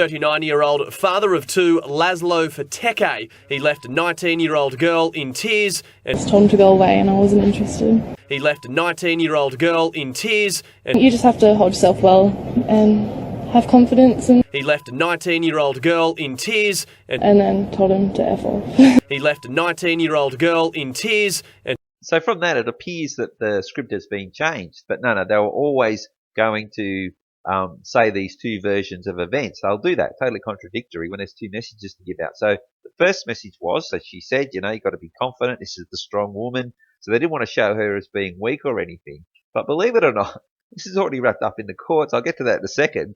39-year-old father of two, Laszlo Fateke. He left a 19-year-old girl in tears. I just told him to go away and I wasn't interested. He left a 19-year-old girl in tears. You just have to hold yourself well and have confidence. He left a 19-year-old girl in tears. And then told him to F off. He left a 19-year-old girl in tears. So from that, it appears that the script has been changed. But no, they were always going to say these two versions of events. They'll do that, totally contradictory, when there's two messages to give out. So the first message was, as she said, you've got to be confident. This is the strong woman. So they didn't want to show her as being weak or anything. But believe it or not, this is already wrapped up in the courts. I'll get to that in a second.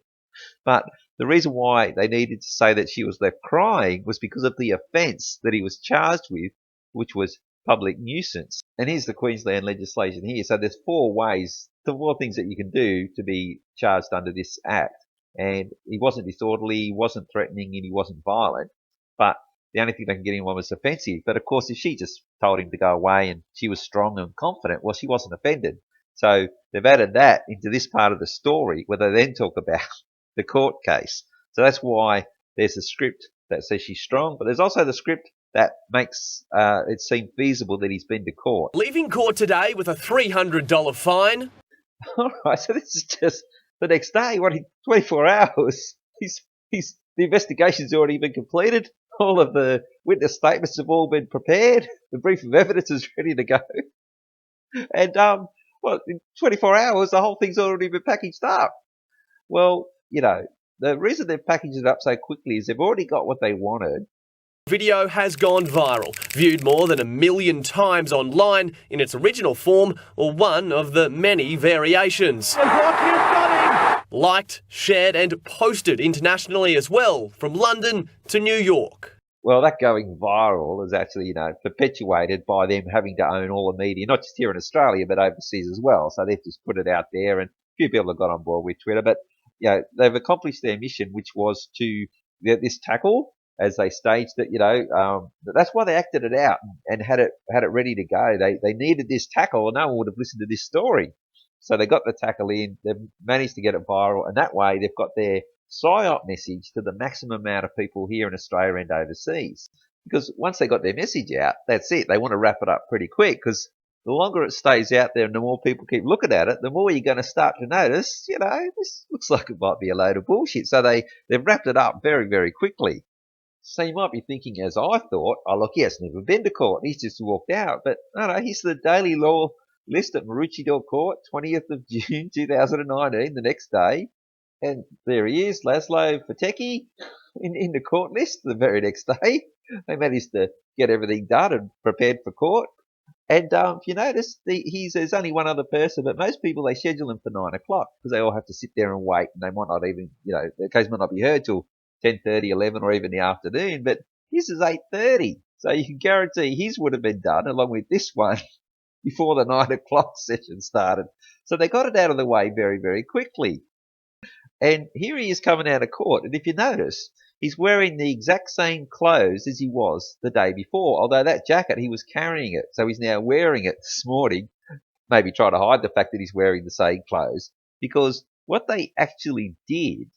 But the reason why they needed to say that she was left crying was because of the offence that he was charged with, which was public nuisance. And here's the Queensland legislation here. So there's four things that you can do to be charged under this act. And he wasn't disorderly, he wasn't threatening, and he wasn't violent. But the only thing they can get him on was offensive. But of course, if she just told him to go away and she was strong and confident, well, she wasn't offended. So they've added that into this part of the story where they then talk about the court case. So that's why there's a script that says she's strong, but there's also the script that makes it seem feasible that he's been to court. Leaving court today with a $300 fine. All right, so this is just the next day, 24 hours. The investigation's already been completed. All of the witness statements have all been prepared. The brief of evidence is ready to go. And, in 24 hours, the whole thing's already been packaged up. Well, the reason they've packaged it up so quickly is they've already got what they wanted. Video has gone viral, viewed more than 1 million times online in its original form or one of the many variations. Liked, shared and posted internationally as well, from London to New York. Well, that going viral is actually, perpetuated by them having to own all the media, not just here in Australia, but overseas as well. So they've just put it out there, and a few people have got on board with Twitter. But, they've accomplished their mission, which was to get this tackle, as they staged it, that's why they acted it out and had it ready to go. They needed this tackle, or no one would have listened to this story. So they got the tackle in, they've managed to get it viral, and that way they've got their PSYOP message to the maximum amount of people here in Australia and overseas. Because once they got their message out, that's it. They want to wrap it up pretty quick, because the longer it stays out there and the more people keep looking at it, the more you're going to start to notice, this looks like it might be a load of bullshit. So they've wrapped it up very, very quickly. So you might be thinking, as I thought, oh, look, he has never been to court. He's just walked out. But no, he's the daily law list at Maroochydore Court, 20th of June 2019, the next day. And there he is, Laszlo Fateke, in the court list the very next day. They managed to get everything done and prepared for court. And if you notice, there's only one other person, but most people, they schedule him for 9 o'clock because they all have to sit there and wait, and they might not even, the case might not be heard till 10:30, 11, or even the afternoon, but his is 8:30. So you can guarantee his would have been done along with this one before the 9 o'clock session started. So they got it out of the way very, very quickly. And here he is coming out of court. And if you notice, he's wearing the exact same clothes as he was the day before. Although that jacket, he was carrying it. So he's now wearing it this morning, maybe trying to hide the fact that he's wearing the same clothes. Because what they actually did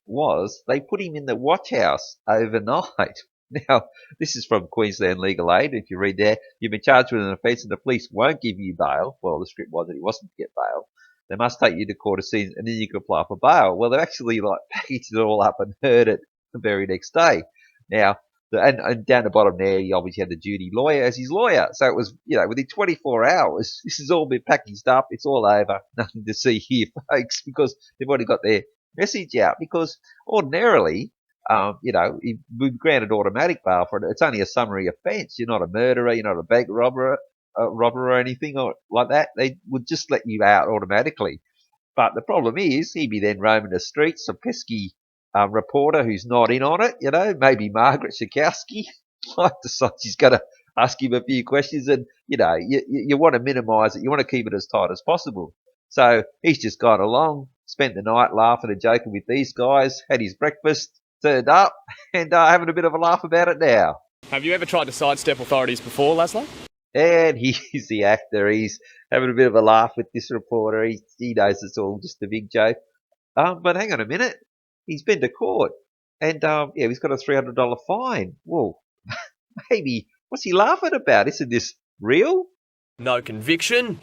was they put him in the watch house overnight. Now, this is from Queensland Legal Aid. If you read there, you've been charged with an offence and the police won't give you bail. Well, the script was that he wasn't to get bail. They must take you to court as soon, and then you can apply for bail. Well, they've actually packaged it all up and heard it the very next day. Now, and down the bottom there, he obviously had the duty lawyer as his lawyer. So it was, within 24 hours, this has all been packaged up. It's all over. Nothing to see here, folks, because they've already got their message out. Because ordinarily, you'd be granted automatic bail for it. It's only a summary offence. You're not a murderer. You're not a bank robber or anything or like that. They would just let you out automatically. But the problem is, he'd be then roaming the streets, a pesky reporter who's not in on it, maybe Margaret Schakowsky might decide she's going to ask him a few questions, and, you want to minimise it. You want to keep it as tight as possible. So he's just gone along, spent the night laughing and joking with these guys, had his breakfast, turned up, and having a bit of a laugh about it now. Have you ever tried to sidestep authorities before, Laszlo? And he's the actor. He's having a bit of a laugh with this reporter. He knows it's all just a big joke. But hang on a minute. He's been to court. And yeah, he's got a $300 fine. Well, maybe what's he laughing about? Isn't this real? No conviction.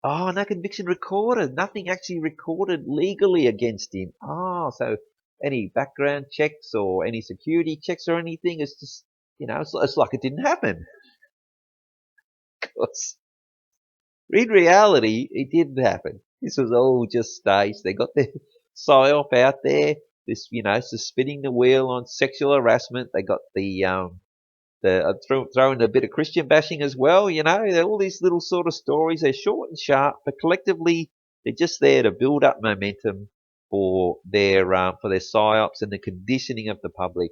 Oh, no conviction recorded. Nothing actually recorded legally against him. Oh, so any background checks or any security checks or anything, it's just, it's like it didn't happen. 'Cause in reality, it didn't happen. This was all just staged. They got their psyop out there, this, spinning the wheel on sexual harassment. They got throwing a bit of Christian bashing as well. They're all these little sort of stories. They're short and sharp, but collectively they're just there to build up momentum for their psyops and the conditioning of the public.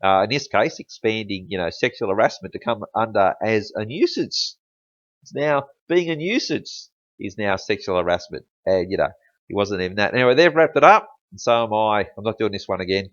In this case, expanding sexual harassment to come under as a nuisance. It's now being a nuisance is now sexual harassment, and it wasn't even that. Anyway, they've wrapped it up, and so am I. I'm not doing this one again.